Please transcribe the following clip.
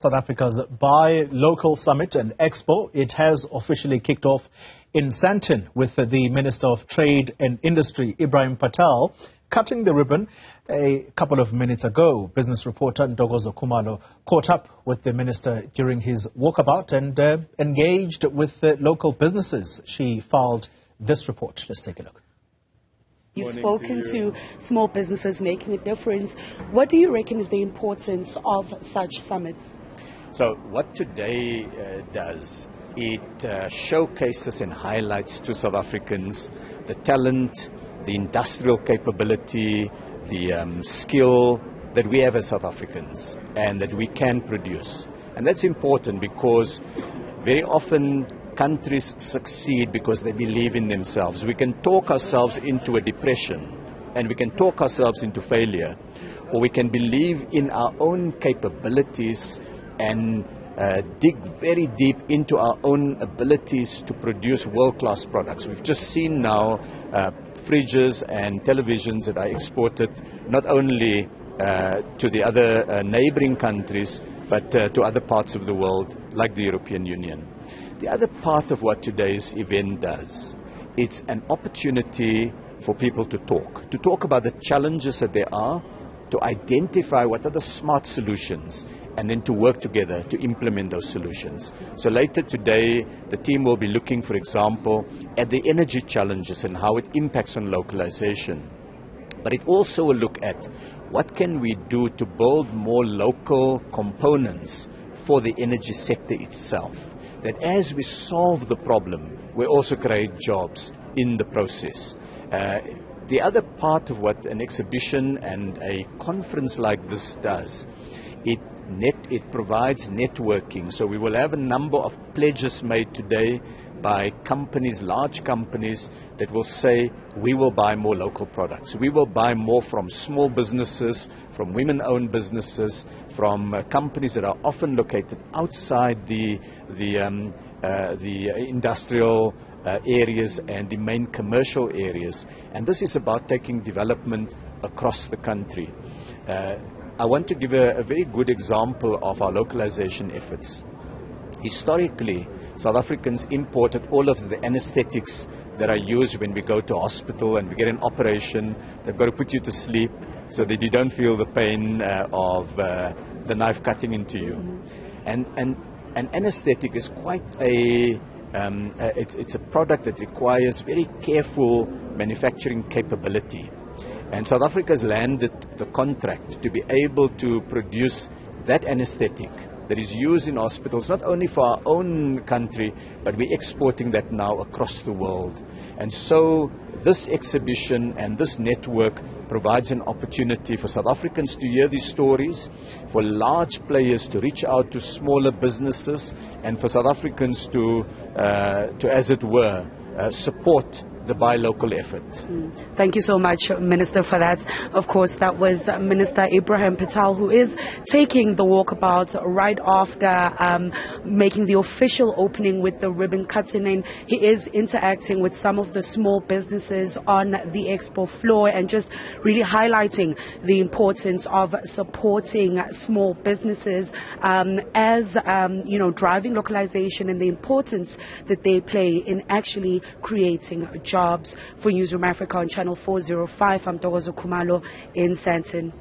South Africa's Buy Local Summit and Expo. It has officially kicked off in Sandton with the Minister of Trade and Industry, Ibrahim Patel, cutting the ribbon a couple of minutes ago. Business reporter Ntokozo Khumalo caught up with the minister during his walkabout and engaged with local businesses. She filed this report. Let's take a look. You've spoken to small businesses making a difference. What do you reckon is the importance of such summits? So what today does, it showcases and highlights to South Africans the talent, the industrial capability, the skill that we have as South Africans and that we can produce. And that's important because very often countries succeed because they believe in themselves. We can talk ourselves into a depression and we can talk ourselves into failure, or we can believe in our own capabilities and dig very deep into our own abilities to produce world-class products. We've just seen now fridges and televisions that are exported not only to the other neighboring countries, but to other parts of the world like the European Union. The other part of what today's event does, it's an opportunity for people to talk about the challenges that there are, to identify what are the smart solutions, and then to work together to implement those solutions. So later today, the team will be looking, for example, at the energy challenges and how it impacts on localization. But it also will look at what can we do to build more local components for the energy sector itself. That as we solve the problem, we also create jobs in the process. The other part of what an exhibition and a conference like this does, it provides networking. So we will have a number of pledges made today by companies, large companies, that will say we will buy more local products. We will buy more from small businesses, from women-owned businesses, from companies that are often located outside the industrial areas and the main commercial areas. And this is about taking development across the country. I want to give a very good example of our localization efforts. Historically, South Africans imported all of the anesthetics that are used when we go to hospital and we get an operation. They've got to put you to sleep so that you don't feel the pain of the knife cutting into you. And an anesthetic is quite it's a product that requires very careful manufacturing capability. And South Africa has landed the contract to be able to produce that anesthetic that is used in hospitals, not only for our own country, but we're exporting that now across the world. And so this exhibition and this network provides an opportunity for South Africans to hear these stories, for large players to reach out to smaller businesses, and for South Africans to as it were, support the Buy Local effort. Thank you so much, Minister, for that. Of course, that was Minister Ibrahim Patel, who is taking the walkabout right after making the official opening with the ribbon cutting, and he is interacting with some of the small businesses on the expo floor and just really highlighting the importance of supporting small businesses as driving localization and the importance that they play in actually creating jobs. For Newzroom Afrika on Channel 405, I'm Ntokozo Khumalo in Sandton.